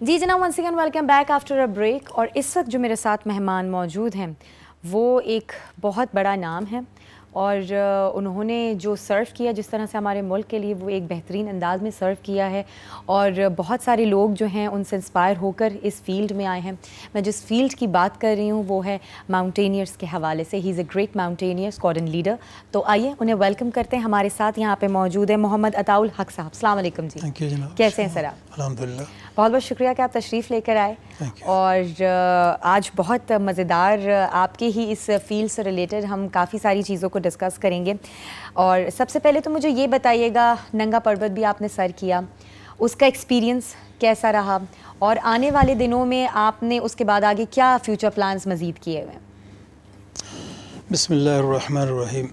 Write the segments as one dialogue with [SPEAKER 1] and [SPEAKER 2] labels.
[SPEAKER 1] جی جناب once again welcome back after a break. اور اس وقت جو میرے ساتھ مہمان موجود ہیں وہ ایک بہت بڑا نام ہے اور انہوں نے جو سرو کیا جس طرح سے ہمارے ملک کے لیے وہ ایک بہترین انداز میں سرو کیا ہے اور بہت سارے لوگ جو ہیں ان سے انسپائر ہو کر اس فیلڈ میں آئے ہیں. میں جس فیلڈ کی بات کر رہی ہوں وہ ہے ماؤنٹینئرس کے حوالے سے. ہی از a great mountaineer squadron leader. تو آئیے انہیں ویلکم کرتے ہیں. ہمارے ساتھ یہاں پہ موجود ہے محمد عطاء الحق صاحب. السلام علیکم جی.
[SPEAKER 2] تھینک یو جناب.
[SPEAKER 1] کیسے ہیں سر آپ؟
[SPEAKER 2] الحمدللہ.
[SPEAKER 1] بہت بہت شکریہ کہ آپ تشریف لے کر آئے. اور آج بہت مزیدار آپ کے ہی اس فیلڈ سے ریلیٹڈ ہم کافی ساری چیزوں کو ڈسکس کریں گے. اور سب سے پہلے تو مجھے یہ بتائیے گا, ننگا پربت بھی آپ نے سر کیا, اس کا ایکسپیرینس کیسا رہا اور آنے والے دنوں میں آپ نے اس کے بعد آگے کیا فیوچر پلانز مزید کیے ہوئے ہیں؟
[SPEAKER 2] بسم اللہ الرحمن الرحیم.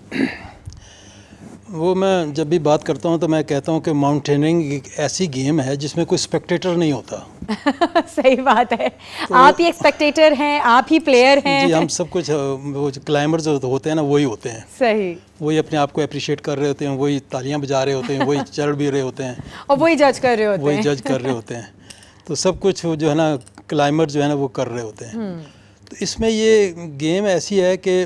[SPEAKER 2] وہ میں جب بھی بات کرتا ہوں تو میں کہتا ہوں کہ ماؤنٹیننگ ایک ایسی گیم ہے جس میں کوئی اسپیکٹیٹر نہیں ہوتا.
[SPEAKER 1] صحیح بات ہے. آپ ہی ایکسپیکٹیٹر ہیں, آپ ہی پلیئر ہیں.
[SPEAKER 2] جی, ہم سب کچھ وہ کلائمبرز ہوتے ہیں نا وہی ہوتے ہیں.
[SPEAKER 1] صحیح.
[SPEAKER 2] وہی اپنے آپ کو اپریشیٹ کر رہے ہوتے ہیں, وہی تالیاں بجا رہے ہوتے ہیں, وہی چڑھ بھی رہے ہوتے ہیں
[SPEAKER 1] اور وہی جج کر رہے ہوتے ہیں.
[SPEAKER 2] وہی جج کر رہے ہوتے ہیں. تو سب کچھ جو ہے نا کلائمبر جو ہے نا وہ کر رہے ہوتے ہیں. تو اس میں یہ گیم ایسی ہے کہ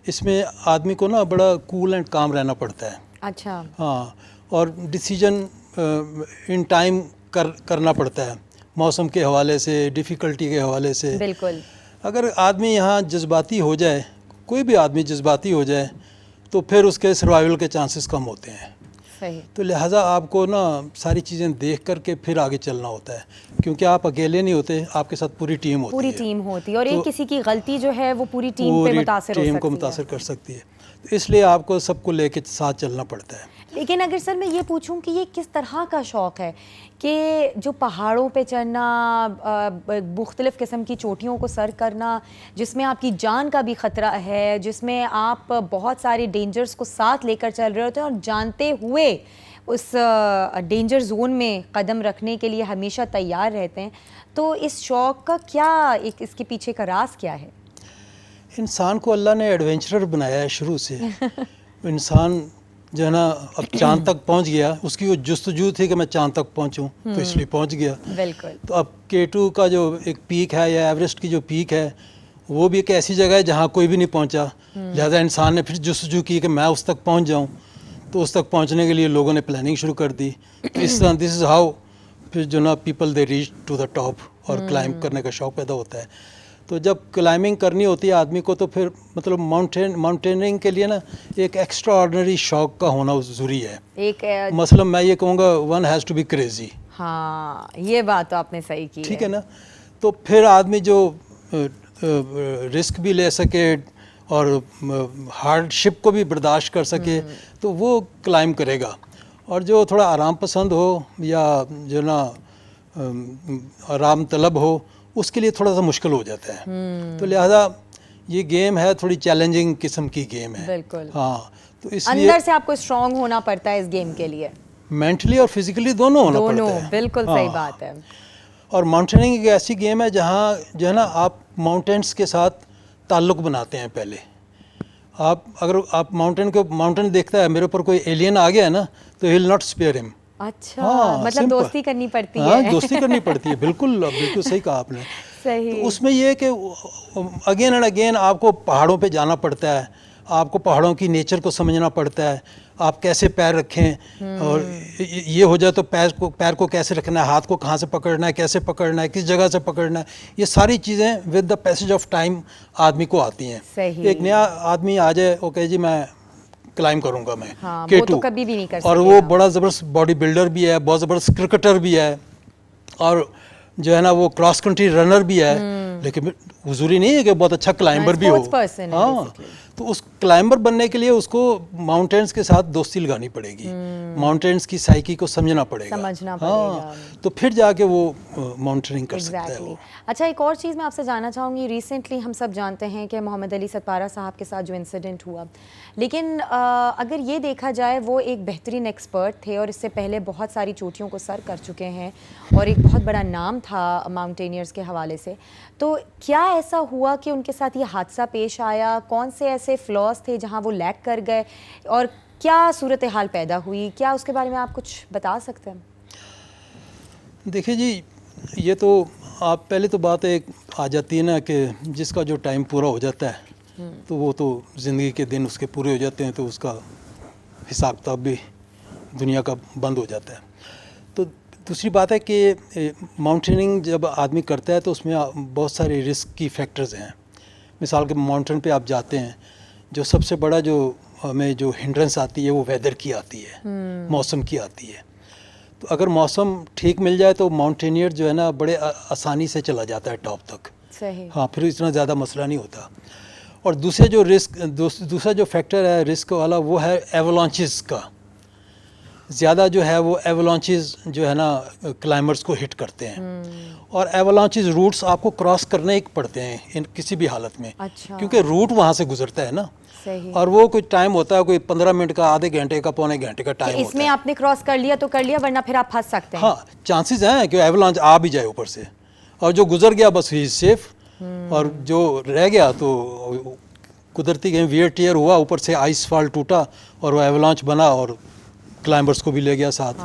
[SPEAKER 2] اس میں آدمی کو نا بڑا کول اینڈ کام رہنا پڑتا ہے.
[SPEAKER 1] اچھا.
[SPEAKER 2] ہاں, اور ڈیسیجن ان ٹائم کرنا پڑتا ہے موسم کے حوالے سے, ڈیفیکلٹی کے حوالے سے.
[SPEAKER 1] بالکل.
[SPEAKER 2] اگر آدمی یہاں جذباتی ہو جائے, کوئی بھی آدمی جذباتی ہو جائے تو پھر اس کے سروائیول کے چانسز کم ہوتے ہیں.
[SPEAKER 1] صحیح.
[SPEAKER 2] تو لہٰذا آپ کو نا ساری چیزیں دیکھ کر کے پھر آگے چلنا ہوتا ہے, کیونکہ آپ اکیلے نہیں ہوتے, آپ کے ساتھ پوری ٹیم ہوتی ہے.
[SPEAKER 1] پوری ٹیم ہوتی ہے اور ایک کسی کی غلطی جو ہے وہ پوری ٹیم پہ متاثر ہو سکتی ہے,
[SPEAKER 2] ٹیم کو متاثر کر سکتی ہے. تو اس لیے آپ کو سب کو لے کے ساتھ چلنا پڑتا ہے.
[SPEAKER 1] لیکن اگر سر میں یہ پوچھوں کہ یہ کس طرح کا شوق ہے کہ جو پہاڑوں پہ چڑھنا, مختلف قسم کی چوٹیوں کو سر کرنا, جس میں آپ کی جان کا بھی خطرہ ہے, جس میں آپ بہت سارے ڈینجرز کو ساتھ لے کر چل رہے ہوتے ہیں اور جانتے ہوئے اس ڈینجر زون میں قدم رکھنے کے لیے ہمیشہ تیار رہتے ہیں, تو اس شوق کا کیا اس کے پیچھے کا راز کیا ہے؟
[SPEAKER 2] انسان کو اللہ نے ایڈونچرر بنایا ہے شروع سے. انسان جو ہے نا اب چاند تک پہنچ گیا, اس کی وہ جستجو تھی کہ میں چاند تک پہنچوں تو اس لیے پہنچ گیا.
[SPEAKER 1] بالکل.
[SPEAKER 2] تو اب K2 کا جو ایک پیک ہے یا ایوریسٹ کی جو پیک ہے وہ بھی ایک ایسی جگہ ہے جہاں کوئی بھی نہیں پہنچا, لہذا انسان نے پھر جستجو کی کہ میں اس تک پہنچ جاؤں. تو اس تک پہنچنے کے لیے لوگوں نے پلاننگ شروع کر دی. اس طرح دس از ہاؤ پھر جو نا people they reach to the top اور کلائمب کرنے کا شوق پیدا ہوتا ہے. تو جب کلائمبنگ کرنی ہوتی ہے آدمی کو تو پھر مطلب ماؤنٹیننگ کے لیے نا ایک ایکسٹرا آرڈنری شوق کا ہونا ضروری ہے. ایک مثلا میں یہ کہوں گا one has to be crazy.
[SPEAKER 1] ہاں, یہ بات تو آپ نے صحیح کی.
[SPEAKER 2] ٹھیک ہے نا. تو پھر آدمی جو رسک بھی لے سکے اور ہارڈ شپ کو بھی برداشت کر سکے تو وہ کلائمب کرے گا. اور جو تھوڑا آرام پسند ہو یا جو نا آرام طلب ہو اس کے لیے تھوڑا سا مشکل ہو جاتا ہے. تو لہذا یہ گیم ہے تھوڑی چیلنجنگ قسم کی گیم ہے.
[SPEAKER 1] بالکل.
[SPEAKER 2] ہاں, تو اس لیے
[SPEAKER 1] اندر سے آپ کو اسٹرانگ ہونا پڑتا ہے اس گیم کے لیے,
[SPEAKER 2] مینٹلی اور فزیکلی دونوں ہونا پڑتا ہے.
[SPEAKER 1] بالکل صحیح بات ہے.
[SPEAKER 2] اور ماؤنٹیننگ ایک ایسی گیم ہے جہاں جو ہے نا آپ ماؤنٹینس کے ساتھ تعلق بناتے ہیں. پہلے اگر آپ ماؤنٹین دیکھتا ہے میرے اوپر کوئی ایلین آ گیا ہے نا تو ہی ول ناٹ اسپیئر ہم.
[SPEAKER 1] اچھا, مطلب دوستی کرنی پڑتی ہے.
[SPEAKER 2] ہاں, دوستی کرنی پڑتی ہے. بالکل صحیح کہا آپ نے. تو اس میں یہ ہے کہ اگین اینڈ اگین آپ کو پہاڑوں پہ جانا پڑتا ہے, آپ کو پہاڑوں کی نیچر کو سمجھنا پڑتا ہے, آپ کیسے پیر رکھیں, اور یہ ہو جائے تو پیر کو کیسے رکھنا ہے, ہاتھ کو کہاں سے پکڑنا ہے, کیسے پکڑنا ہے, کس جگہ سے پکڑنا ہے. یہ ساری چیزیں with the passage of time آدمی کو آتی ہیں. ایک نیا آدمی آ جائے اوکے جی میں کلائم کروں گا میں
[SPEAKER 1] K2, کبھی بھی نہیں کر سکتا,
[SPEAKER 2] اور وہ بڑا زبردست باڈی بلڈر بھی ہے, بہت زبردست کرکٹر بھی ہے, اور جو ہے نا وہ کراس کنٹری رنر بھی ہے, لیکن ضروری نہیں ہے کہ بہت اچھا کلائمبر بھی ہو. ہاں, تو اس کلائمبر بننے کے لیے اس کو ماؤنٹینس کے ساتھ دوستی لگانی پڑے گی, ماؤنٹینس کی سائیکی کو سمجھنا پڑے گا. ہاں, تو پھر جا کے وہ ماؤنٹیننگ کر سکتا ہے وہ.
[SPEAKER 1] اچھا, ایک اور چیز میں آپ سے جاننا چاہوں گی. ریسنٹلی ہم سب جانتے ہیں کہ محمد علی ستپارہ صاحب کے ساتھ جو انسیڈنٹ ہوا, لیکن اگر یہ دیکھا جائے وہ ایک بہترین ایکسپرٹ تھے اور اس سے پہلے بہت ساری چوٹیوں کو سر کر چکے ہیں اور ایک بہت بڑا نام تھا ماؤنٹینئرز کے حوالے سے. تو کیا ایسا ہوا کہ ان کے ساتھ یہ حادثہ پیش آیا؟ کون سے ایسے فلاز تھے جہاں وہ لیگ کر گئے اور کیا صورتحال پیدا ہوئی؟ کیا اس کے بارے میں آپ کچھ بتا سکتے ہیں؟
[SPEAKER 2] دیکھیے جی, یہ تو آپ پہلے تو بات ایک آ جاتی ہے نا کہ جس کا جو ٹائم پورا ہو جاتا ہے تو وہ تو زندگی کے دن اس کے پورے ہو جاتے ہیں تو اس کا حساب کتاب بھی دنیا کا بند ہو جاتا ہے. تو دوسری بات ہے کہ ماؤنٹیننگ جب آدمی کرتا ہے تو اس میں بہت سارے رسک کی فیکٹرز ہیں. مثال کے ماؤنٹین پہ آپ جاتے ہیں, جو سب سے بڑا جو ہمیں جو ہنڈرنس آتی ہے وہ ویدر کی آتی ہے, موسم کی آتی ہے. تو اگر موسم ٹھیک مل جائے تو ماؤنٹینئر جو ہے نا بڑے آسانی سے چلا جاتا ہے ٹاپ تک.
[SPEAKER 1] صحیح.
[SPEAKER 2] ہاں, پھر اتنا زیادہ مسئلہ نہیں ہوتا. اور دوسرا جو فیکٹر ہے رسک والا وہ ہے ایولانچز کا. زیادہ جو ہے وہ ایولانچز جو ہے نا کلائمبرز کو ہٹ کرتے ہیں, اور ایولانچز روٹس آپ کو کراس کرنے ہی پڑتے ہیں کسی بھی حالت میں.
[SPEAKER 1] اچھا.
[SPEAKER 2] کیونکہ روٹ وہاں سے گزرتا ہے نا.
[SPEAKER 1] صحیح.
[SPEAKER 2] اور وہ کوئی ٹائم ہوتا ہے, کوئی 15 منٹ کا, آدھے گھنٹے کا, پونے گھنٹے کا ٹائم ہوتا ہے.
[SPEAKER 1] اس میں آپ نے کراس کر لیا تو کر لیا, ورنہ پھر آپ پھنس سکتے ہیں.
[SPEAKER 2] ہاں, چانسز ہیں کہ ایولانچ آ بھی جائے اوپر سے, اور جو گزر گیا بس ہی سیف, اور جو رہ گیا تو قدرتی کہیں ویئر ٹیئر ہوا, اوپر سے آئس فال ٹوٹا اور وہ ایولانچ بنا اور کلائمبرز کو بھی لے گیا ساتھ.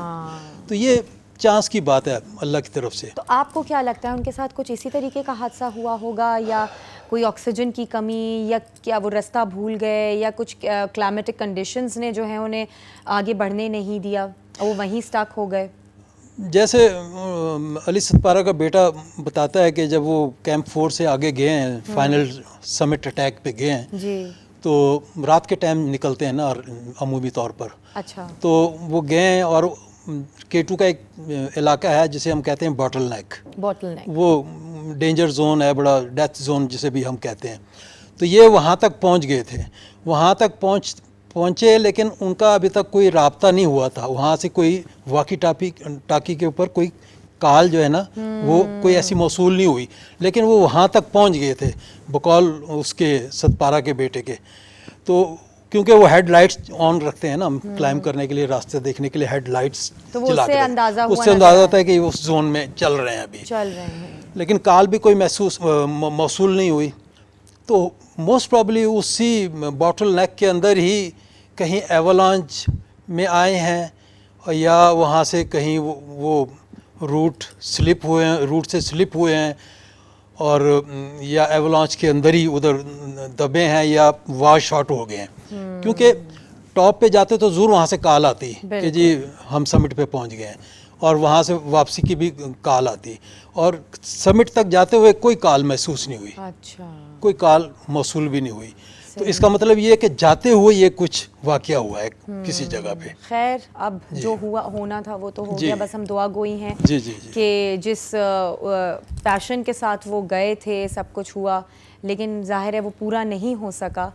[SPEAKER 2] تو یہ چانس کی بات ہے اللہ کی طرف سے.
[SPEAKER 1] تو آپ کو کیا لگتا ہے ان کے ساتھ کچھ اسی طریقے کا حادثہ ہوا ہوگا, یا کوئی آکسیجن کی کمی, یا کیا وہ رستہ بھول گئے, یا کچھ کلائمیٹک کنڈیشنز نے جو ہیں انہیں آگے بڑھنے نہیں دیا, وہ وہیں سٹک ہو گئے؟
[SPEAKER 2] جیسے علی ستپارہ کا بیٹا بتاتا ہے کہ جب وہ کیمپ 4 سے آگے گئے ہیں, فائنل سمٹ اٹیک پہ گئے ہیں,
[SPEAKER 1] جی.
[SPEAKER 2] تو رات کے ٹائم نکلتے ہیں نا عمومی طور پر.
[SPEAKER 1] اچھا.
[SPEAKER 2] تو وہ گئے ہیں, اور K2 کا ایک علاقہ ہے جسے ہم کہتے ہیں باٹل نیک. وہ ڈینجر زون ہے, بڑا ڈیتھ زون جسے بھی ہم کہتے ہیں. تو یہ وہاں تک پہنچ گئے تھے. وہاں تک پہنچے, لیکن ان کا ابھی تک کوئی رابطہ نہیں ہوا تھا. وہاں سے کوئی واقی ٹاکی کے اوپر کوئی کال جو ہے نا وہ کوئی ایسی موصول نہیں ہوئی, لیکن وہ وہاں تک پہنچ گئے تھے بقول اس کے ستپارہ کے بیٹے کے. تو کیونکہ وہ ہیڈ لائٹس آن رکھتے ہیں نا کلائم کرنے کے لیے, راستے دیکھنے کے لیے ہیڈ لائٹس جلا کے, اس سے اندازہ ہوتا ہے کہ اس زون میں چل رہے ہیں ابھی, لیکن کال بھی کوئی موصول نہیں ہوئی. تو موسٹ پرابلی اسی باٹل نیک کے اندر ہی کہیں ایولانچ میں آئے ہیں, یا وہاں سے کہیں وہ روٹ سے سلپ ہوئے ہیں, اور یا ایولانچ کے اندر ہی ادھر دبے ہیں, یا واش آؤٹ ہو گئے ہیں. کیونکہ ٹاپ پہ جاتے تو ضرور وہاں سے کال آتی کہ جی ہم سمٹ پہ پہنچ گئے ہیں, اور وہاں سے واپسی کی بھی کال آتی, اور سمٹ تک جاتے ہوئے کوئی کال محسوس نہیں ہوئی.
[SPEAKER 1] اچھا.
[SPEAKER 2] کوئی کال موصول بھی نہیں ہوئی. تو اس کا مطلب یہ ہے کہ جاتے ہوئے یہ کچھ واقعہ ہوا ہے کسی جگہ پہ.
[SPEAKER 1] خیر, اب جو ہونا تھا وہ تو ہو گیا, بس ہم دعا گوئی ہیں کہ جس پیشن کے ساتھ وہ گئے تھے سب کچھ ہوا, لیکن ظاہر ہے وہ پورا نہیں ہو سکا,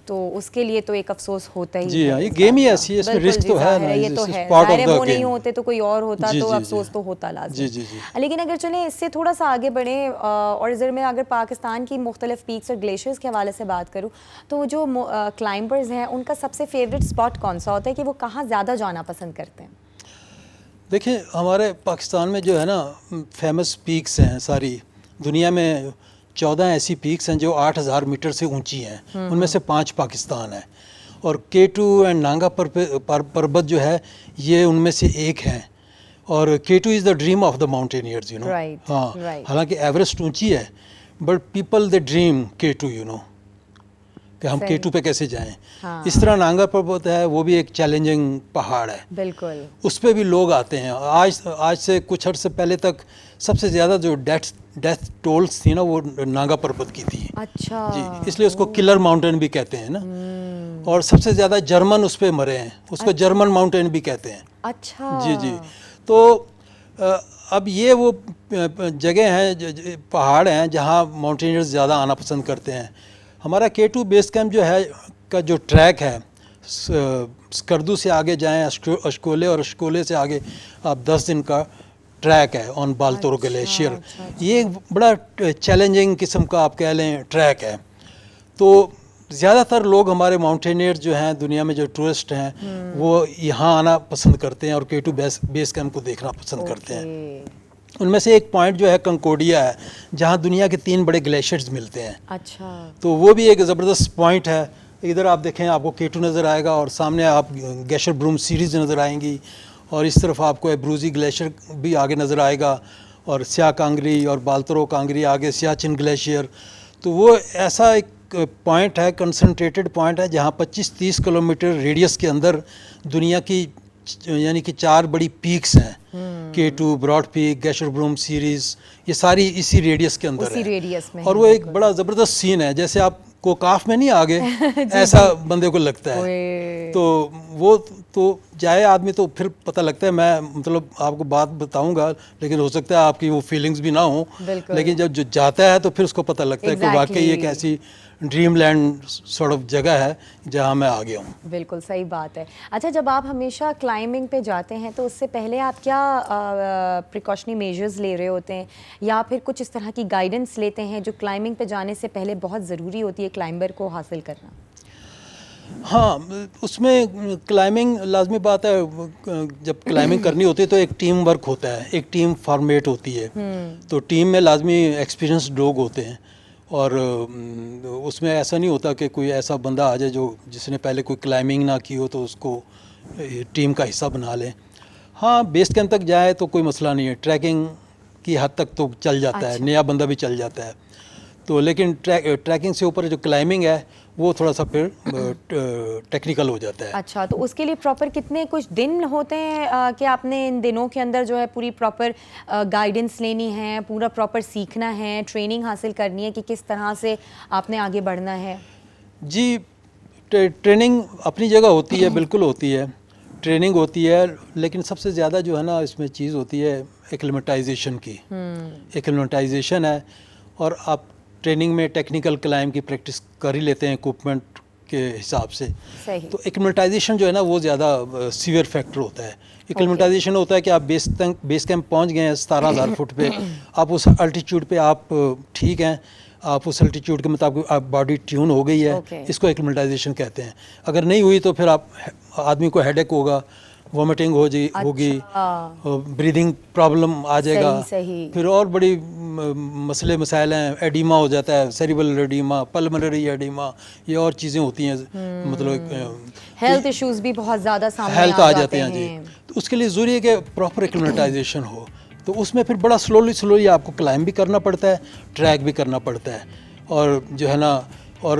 [SPEAKER 1] تو اس کے لیے تو ایک افسوس ہوتا ہی.
[SPEAKER 2] جی ہاں, یہ گیم ہی ایسی ہے, اس میں رسک تو ہے نا,
[SPEAKER 1] یہ تو ہے, ظاہر وہ نہیں ہوتے تو کوئی اور ہوتا تو افسوس تو ہوتا لازم. لیکن اگر چلیں اس سے تھوڑا سا آگے بڑھیں, اور ادھر میں اگر پاکستان کی مختلف پیکس اور گلیشیئرز کے حوالے سے بات کروں تو جو کلائمبرز ہیں ان کا سب سے فیوریٹ اسپاٹ کون سا ہوتا ہے, کہ وہ کہاں زیادہ جانا پسند کرتے ہیں؟
[SPEAKER 2] دیکھیں, ہمارے پاکستان میں جو ہے نا فیمس پیکس ہیں, ساری دنیا میں 14 ایسی پیکس ہیں جو 8000 میٹر سے اونچی ہیں, ان میں سے 5 پاکستان ہیں, اور K2 اینڈ نانگا پربت جو ہے یہ ان میں سے ایک ہیں, اور K2 is the dream of the mountaineers, you know. ہاں, حالانکہ ایوریسٹ اونچی ہے, but people they dream K2, you know, کہ ہم K2 پہ کیسے جائیں. اس طرح نانگا پربت ہے, وہ بھی ایک چیلنجنگ پہاڑ ہے,
[SPEAKER 1] بالکل, اس
[SPEAKER 2] پہ بھی لوگ آتے ہیں. آج سے کچھ عرصے پہلے تک سب سے زیادہ جو ڈیتھ ٹولز تھی نا وہ نانگا پربت کی تھی.
[SPEAKER 1] اچھا.
[SPEAKER 2] جی, اس لیے اس کو کلر ماؤنٹین بھی کہتے ہیں نا, اور سب سے زیادہ جرمن اس پہ مرے ہیں, اس کو جرمن ماؤنٹین بھی کہتے ہیں.
[SPEAKER 1] اچھا.
[SPEAKER 2] جی. تو اب یہ وہ جگہ ہیں, پہاڑ ہیں جہاں ماؤنٹینئرز زیادہ آنا پسند کرتے ہیں. ہمارا K2 بیس کیمپ جو ہے کا جو ٹریک ہے, سکردو سے آگے جائیں اشکولے, اور اشکولے سے آگے آپ 10 دن کا ٹریک ہے آن بالتورو گلیشیئر. یہ ایک بڑا چیلنجنگ قسم کا آپ کہہ لیں ٹریک ہے. تو زیادہ تر لوگ ہمارے ماؤنٹینئر جو ہیں دنیا میں جو ٹورسٹ ہیں وہ یہاں آنا پسند کرتے ہیں, اور K2 بیس کیمپ کو دیکھنا پسند کرتے ہیں. ان میں سے ایک پوائنٹ جو ہے کنکوڈیا ہے, جہاں دنیا کے 3 بڑے گلیشیئرز ملتے ہیں.
[SPEAKER 1] اچھا. تو
[SPEAKER 2] وہ بھی ایک زبردست پوائنٹ ہے. ادھر آپ دیکھیں, آپ کو K2 نظر آئے گا, اور سامنے آپ گیشر بروم سیریز نظر آئیں گی, اور اس طرف آپ کو ایبروزی گلیشیئر بھی آگے نظر آئے گا, اور سیاہ کانگری اور بالترو کانگری, آگے سیاچن گلیشیئر. تو وہ ایسا ایک پوائنٹ ہے, کنسنٹریٹڈ پوائنٹ ہے, جہاں 25-30 کلومیٹر ریڈیس کے اندر دنیا کی یعنی کہ 4 بڑی پیکس ہیں, K2, براڈ پیک, گیشر بروم سیریز, یہ ساری اسی ریڈیس کے اندر ہے. اور وہ ایک بڑا زبردست سین ہے, جیسے آپ کو کاف میں نہیں آگے ایسا بندے کو لگتا ہے. تو وہ تو جائے آدمی تو پھر پتہ لگتا ہے. میں مطلب آپ کو بات بتاؤں گا, لیکن ہو سکتا ہے آپ کی وہ فیلنگز بھی نہ ہوں, لیکن جب جو جاتا ہے تو پھر اس کو پتہ لگتا ہے کہ واقعی ایک ایسی ڈریم لینڈ سارٹ آف جگہ ہے جہاں میں آ گیا ہوں.
[SPEAKER 1] بالکل صحیح بات ہے. اچھا, جب آپ ہمیشہ کلائمبنگ پہ جاتے ہیں تو اس سے پہلے آپ کیا پریکاشنی میجرز لے رہے ہوتے ہیں, یا پھر کچھ اس طرح کی گائیڈنس لیتے ہیں جو کلائمبنگ پہ جانے سے پہلے بہت ضروری ہوتی ہے کلائمبر کو حاصل کرنا؟
[SPEAKER 2] ہاں, اس میں کلائمبنگ لازمی بات ہے. جب کلائمبنگ کرنی ہوتی ہے تو ایک ٹیم ورک ہوتا ہے, ایک ٹیم فارمیٹ ہوتی ہے. تو ٹیم میں لازمی ایکسپیرینسڈ لوگ ہوتے ہیں, اور اس میں ایسا نہیں ہوتا کہ کوئی ایسا بندہ آ جائے جس نے پہلے کوئی کلائمبنگ نہ کی ہو تو اس کو ٹیم کا حصہ بنا لیں. ہاں, بیس کیمپ تک جائے تو کوئی مسئلہ نہیں ہے, ٹریکنگ کی حد تک تو چل جاتا ہے, نیا بندہ بھی چل جاتا ہے. تو لیکن ٹریکنگ سے اوپر جو کلائمبنگ ہے وہ تھوڑا سا پھر ٹیکنیکل ہو جاتا ہے.
[SPEAKER 1] اچھا, تو اس کے لیے پراپر کتنے کچھ دن ہوتے ہیں کہ آپ نے ان دنوں کے اندر جو ہے پوری پراپر گائیڈنس لینی ہے, پورا پراپر سیکھنا ہے, ٹریننگ حاصل کرنی ہے کہ کس طرح سے آپ نے آگے بڑھنا ہے؟
[SPEAKER 2] جی, ٹریننگ اپنی جگہ ہوتی ہے, بالکل ہوتی ہے, ٹریننگ ہوتی ہے, لیکن سب سے زیادہ جو ہے نا اس میں چیز ہوتی ہے ایکلیمیٹائزیشن کی. ایکلیمیٹائزیشن ہے, اور آپ ٹریننگ میں ٹیکنیکل کلائمب کی پریکٹس کر ہی لیتے ہیں اکوپمنٹ کے حساب سے. تو ایکلیمیٹائزیشن جو ہے نا وہ زیادہ سیویئر فیکٹر ہوتا ہے. ایکلیمیٹائزیشن ہوتا ہے کہ آپ بیس کیمپ پہنچ گئے ہیں 17,000 فٹ پہ, آپ اس الٹیچیوڈ پہ آپ ٹھیک ہیں, آپ اس الٹیچیوڈ کے مطابق آپ باڈی ٹیون ہو گئی ہے, اس کو ایکلیمیٹائزیشن کہتے ہیں. اگر نہیں ہوئی تو پھر آدمی کو ہیڈ ایک ہوگا, وومٹنگ ہوگی, بریدنگ پرابلم آ جائے گا, پھر اور بڑی مسئلے مسائل ہیں, ایڈیما ہو جاتا ہے, سیریبل ایڈیما, پلمنری ایڈیما, یہ اور چیزیں ہوتی ہیں, مطلب
[SPEAKER 1] ہیلتھ ایشوز بھی بہت زیادہ سامنے
[SPEAKER 2] آ جاتے ہیں. جی, تو اس کے لیے ضروری ہے کہ پراپر ایکلیمیٹائزیشن ہو. تو اس میں پھر بڑا سلولی آپ کو کلائمب بھی کرنا پڑتا ہے, ٹریک بھی کرنا پڑتا ہے, اور جو ہے نا, اور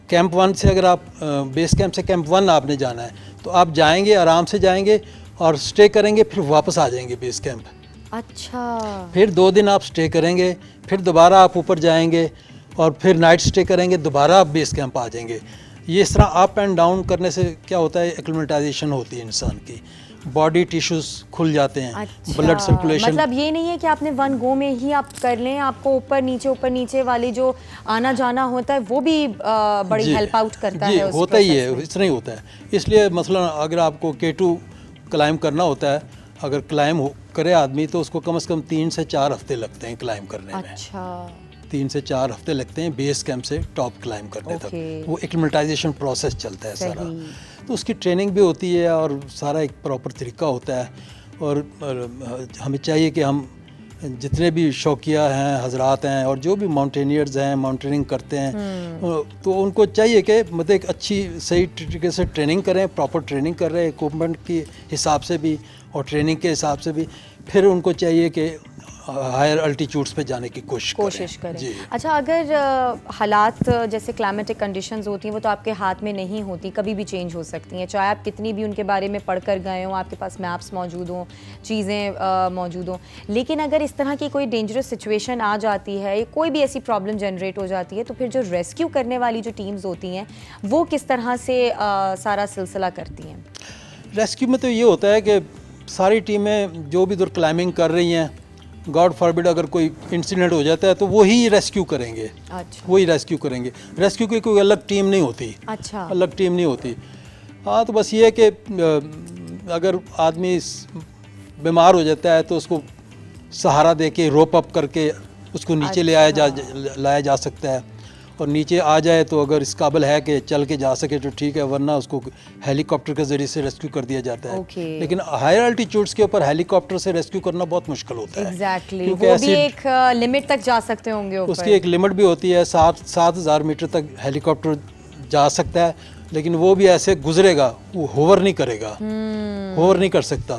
[SPEAKER 2] کیمپ 1 سے اگر آپ بیس کیمپ سے کیمپ 1 آپ نے جانا ہے تو آپ جائیں گے, آرام سے جائیں گے اور سٹے کریں گے, پھر واپس آ جائیں گے بیس کیمپ.
[SPEAKER 1] اچھا,
[SPEAKER 2] پھر 2 دن آپ سٹے کریں گے, پھر دوبارہ آپ اوپر جائیں گے, اور پھر نائٹ سٹے کریں گے, دوبارہ آپ بیس کیمپ آ جائیں گے. یہ اس طرح اپ اینڈ ڈاؤن کرنے سے کیا ہوتا ہے, ایکلیمیٹائزیشن ہوتی ہے انسان کی, باڈی ٹیشوز کھل جاتے ہیں, بلڈ سرکولیشن.
[SPEAKER 1] مطلب یہ نہیں ہے کہ آپ نے 1 گو میں ہی آپ کر لیں, آپ کو اوپر نیچے والی جو آنا جانا ہوتا ہے وہ بھی بڑی ہیلپ آؤٹ کرتا ہے.
[SPEAKER 2] ہوتا ہی ہے, اس طرح ہی ہوتا ہے. اس لیے مثلا اگر آپ کو K2 کلائمب کرنا ہوتا ہے, اگر کلائمب کرے آدمی تو اس کو کم از کم 3 سے 4 ہفتے لگتے ہیں کلائمب کرنے میں.
[SPEAKER 1] اچھا,
[SPEAKER 2] 3 سے 4 ہفتے لگتے ہیں بیس کیمپ سے ٹاپ کلائمب کرنے تک. وہ ایکلیمیٹائزیشن پروسیس چلتا ہے سارا, تو اس کی ٹریننگ بھی ہوتی ہے, اور سارا ایک پراپر طریقہ ہوتا ہے. اور ہمیں چاہیے کہ ہم جتنے بھی شوقیہ ہیں حضرات ہیں, اور جو بھی ماؤنٹینئرز ہیں, ماؤنٹیننگ کرتے ہیں, تو ان کو چاہیے کہ مطلب ایک اچھی صحیح طریقے سے ٹریننگ کریں, پراپر ٹریننگ کر رہے ہیں اکوپمنٹ کے حساب سے بھی اور ٹریننگ کے حساب سے بھی. پھر ان کو چاہیے کہ ہائر الٹیچیوڈس پہ جانے کی کوشش کریں. جی.
[SPEAKER 1] اچھا, اگر حالات جیسے کلائمیٹک کنڈیشنز ہوتی ہیں وہ تو آپ کے ہاتھ میں نہیں ہوتی, کبھی بھی چینج ہو سکتی ہیں, چاہے آپ کتنی بھی ان کے بارے میں پڑھ کر گئے ہوں, آپ کے پاس میپس موجود ہوں, چیزیں موجود ہوں, لیکن اگر اس طرح کی کوئی ڈینجرس سچویشن آ جاتی ہے, کوئی بھی ایسی پرابلم جنریٹ ہو جاتی ہے, تو پھر جو ریسکیو کرنے والی جو ٹیمز ہوتی ہیں وہ کس طرح سے سارا سلسلہ کرتی ہیں؟
[SPEAKER 2] ریسکیو میں تو یہ ہوتا ہے کہ ساری ٹیمیں جو بھی ادھر کلائمبنگ کر رہی ہیں, گاڈ فاربڈ اگر کوئی انسیڈنٹ ہو جاتا ہے تو وہی ریسکیو کریں گے. وہی ریسکیو کریں گے. ریسکیو کی کوئی الگ ٹیم نہیں ہوتی.
[SPEAKER 1] اچھا,
[SPEAKER 2] الگ ٹیم نہیں ہوتی. ہاں, تو بس یہ ہے کہ اگر آدمی بیمار ہو جاتا ہے تو اس کو سہارا دے کے روپ اپ کر کے اس کو نیچے لایا جا سکتا ہے, اور نیچے آ جائے تو اگر اس قابل ہے کہ چل کے جا سکے تو ٹھیک ہے, ورنہ اس کو ہیلی کاپٹر کے ذریعے سے ریسکیو کر دیا جاتا ہے. لیکن ہائر الٹیچیوڈس کے اوپر ہیلی کاپٹر سے ریسکیو کرنا بہت مشکل ہوتا ہے.
[SPEAKER 1] ایگزیکٹلی, وہ بھی ایک لمٹ تک جا سکتے ہوں گے اوپر.
[SPEAKER 2] اس کی ایک لمٹ بھی ہوتی ہے, 7,000 میٹر تک ہیلی کاپٹر جا سکتا ہے, لیکن وہ بھی ایسے گزرے گا, وہ ہوور نہیں کرے گا, ہوور نہیں کر سکتا.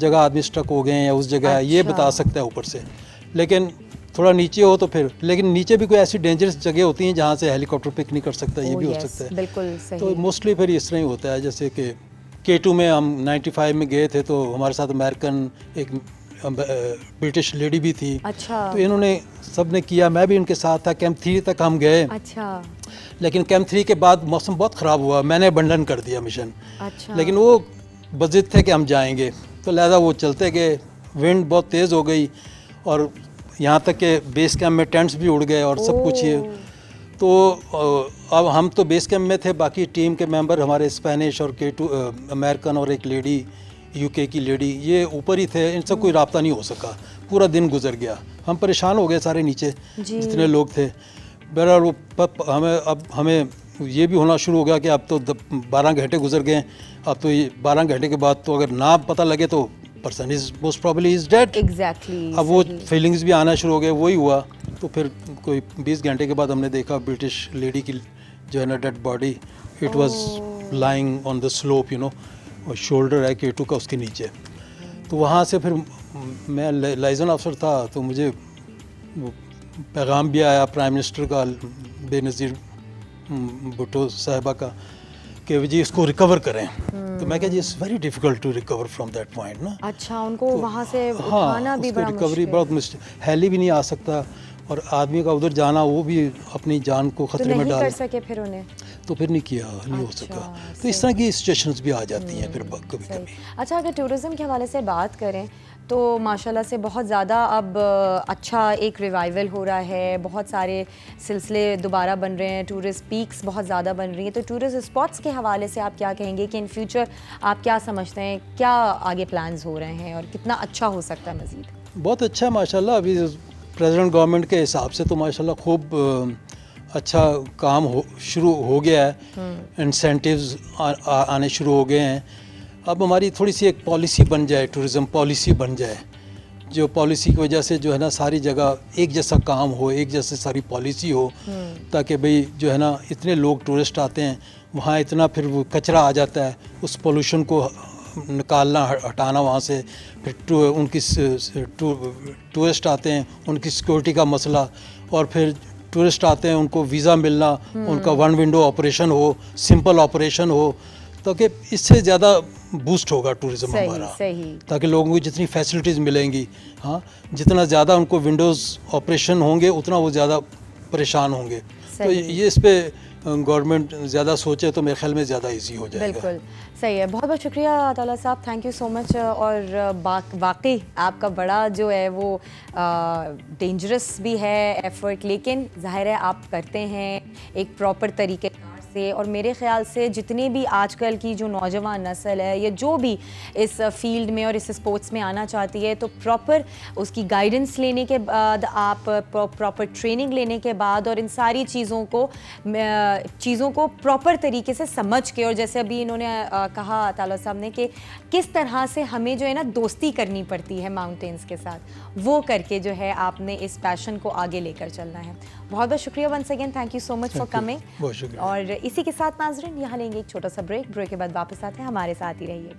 [SPEAKER 2] جگہ آدمی اسٹک ہو گئے ہیں یا اس جگہ ہے، یہ بتا سکتا ہے اوپر سے. لیکن تھوڑا نیچے ہو تو پھر، لیکن نیچے بھی کوئی ایسی ڈینجرس جگہ ہوتی ہیں جہاں سے ہیلی کاپٹر پک نہیں کر سکتا، یہ بھی ہو سکتا ہے.
[SPEAKER 1] بالکل
[SPEAKER 2] تو
[SPEAKER 1] صحیح.
[SPEAKER 2] موسٹلی پھر اس طرح ہی ہوتا ہے. جیسے کہ K2 میں ہم 95 میں گئے تھے تو ہمارے ساتھ امریکن ایک برٹش لیڈی بھی تھی.
[SPEAKER 1] اچھا
[SPEAKER 2] تو انہوں نے سب نے کیا، میں بھی ان کے ساتھ تھا. کیمپ 3 تک ہم گئے،
[SPEAKER 1] اچھا
[SPEAKER 2] لیکن کیمپ 3 کے بعد موسم بہت خراب ہوا، میں نے ابنڈن کر دیا مشن.
[SPEAKER 1] اچھا
[SPEAKER 2] لیکن وہ بضد تھے کہ ہم جائیں گے، تو لہذا وہ چلتے گئے. ونڈ بہت تیز ہو گئی اور یہاں تک کہ بیس کیمپ میں ٹینٹس بھی اڑ گئے اور سب کچھ. تو اب ہم تو بیس کیمپ میں تھے، باقی ٹیم کے ممبر ہمارے اسپینش اور K2 امریکن اور ایک لیڈی UK کی لیڈی، یہ اوپر ہی تھے. ان سے کوئی رابطہ نہیں ہو سکا، پورا دن گزر گیا. ہم پریشان ہو گئے سارے نیچے جتنے لوگ تھے. بہرحال وہ ہمیں یہ بھی ہونا شروع ہو گیا کہ اب تو 12 گھنٹے گزر گئے ہیں، اب تو یہ 12 گھنٹے کے بعد تو اگر نہ پتہ لگے تو person is most probably is dead.
[SPEAKER 1] Exactly.
[SPEAKER 2] اب وہ فیلنگز بھی آنا شروع ہو گئے. وہی ہوا. تو پھر کوئی 20 گھنٹے کے بعد ہم نے دیکھا برٹش لیڈی کی جو ہے نا dead body, it was lying on the slope you know, اور شولڈر ہے K2 کا اس کے نیچے. تو وہاں سے پھر میں لائزن آفسر تھا تو مجھے پیغام بھی آیا پرائم منسٹر کا، بے نظیر بھٹو صاحبہ کا، کہ جی اس کو ریکور کریں. تو میں کہا جی it's very difficult to recover from that point نا.
[SPEAKER 1] اچھا ان کو وہاں سے اٹھانا بھی بڑا
[SPEAKER 2] ریکوری
[SPEAKER 1] مشکل.
[SPEAKER 2] بہت ہیلی بھی نہیں آ سکتا، اور آدمی کا ادھر جانا وہ بھی اپنی جان کو خطرے میں
[SPEAKER 1] نہیں
[SPEAKER 2] ڈال.
[SPEAKER 1] کر سکے پھر انہیں.
[SPEAKER 2] تو پھر نہیں کیا، نہیں ہو سکا. تو اس طرح کی سچویشنز بھی آ جاتی ہیں پھر کبھی کبھی.
[SPEAKER 1] اچھا اگر ٹورزم کے حوالے سے بات کریں تو ماشاءاللہ سے بہت زیادہ اب اچھا ایک ریوائول ہو رہا ہے، بہت سارے سلسلے دوبارہ بن رہے ہیں، ٹورسٹ پیکس بہت زیادہ بن رہی ہیں. تو ٹورسٹ اسپاٹس کے حوالے سے آپ کیا کہیں گے کہ ان فیوچر آپ کیا سمجھتے ہیں، کیا آگے پلانز ہو رہے ہیں اور کتنا اچھا ہو سکتا ہے مزید؟
[SPEAKER 2] بہت اچھا ماشاءاللہ. ابھی پریزیڈنٹ گورنمنٹ کے حساب سے تو ماشاءاللہ خوب اچھا کام شروع ہو گیا ہے. انسینٹیوز آنے شروع ہو گئے ہیں. اب ہماری تھوڑی سی ایک پالیسی بن جائے، ٹورزم پالیسی بن جائے، جو پالیسی کی وجہ سے جو ہے نا ساری جگہ ایک جیسا کام ہو، ایک جیسے ساری پالیسی ہو، تاکہ بھئی جو ہے نا اتنے لوگ ٹورسٹ آتے ہیں وہاں، اتنا پھر وہ کچرا آ جاتا ہے، اس پولوشن کو نکالنا ہٹانا وہاں سے. پھر ان کی ٹورسٹ آتے ہیں ان کی سیکورٹی کا مسئلہ، اور پھر ٹورسٹ آتے ہیں ان کو ویزا ملنا، ان کا 1 ونڈو آپریشن ہو، سمپل آپریشن ہو، تاکہ اس سے زیادہ بوسٹ ہوگا ٹورزم ہمارا. تاکہ لوگوں کو جتنی فیسلٹیز ملیں گی، ہاں جتنا زیادہ ان کو ونڈوز آپریشن ہوں گے اتنا وہ زیادہ پریشان ہوں گے. تو یہ اس پہ گورنمنٹ زیادہ سوچے تو میرے خیال میں زیادہ ایزی ہو جائے گا.
[SPEAKER 1] بالکل صحیح ہے. بہت بہت شکریہ عطا صاحب، تھینک یو سو مچ. اور واقعی آپ کا بڑا جو ہے وہ ڈینجرس بھی ہے ایفرٹ، لیکن ظاہر ہے آپ کرتے ہیں ایک پراپر طریقے سے. اور میرے خیال سے جتنے بھی آج کل کی جو نوجوان نسل ہے یا جو بھی اس فیلڈ میں اور اس اسپورٹس میں آنا چاہتی ہے، تو پراپر اس کی گائیڈنس لینے کے بعد، آپ پراپر ٹریننگ لینے کے بعد، اور ان ساری چیزوں کو پراپر طریقے سے سمجھ کے، اور جیسے ابھی انہوں نے کہا عطا صاحب نے کہ کس طرح سے ہمیں جو ہے نا دوستی کرنی پڑتی ہے ماؤنٹینس کے ساتھ، وہ کر کے جو ہے آپ نے اس پیشن کو آگے لے کر چلنا ہے. بہت بہت شکریہ once again, thank you so much for coming. اور اسی کے ساتھ ناظرین یہاں لیں گے ایک چھوٹا سا بریک کے بعد واپس آتے ہیں، ہمارے ساتھ ہی رہیے.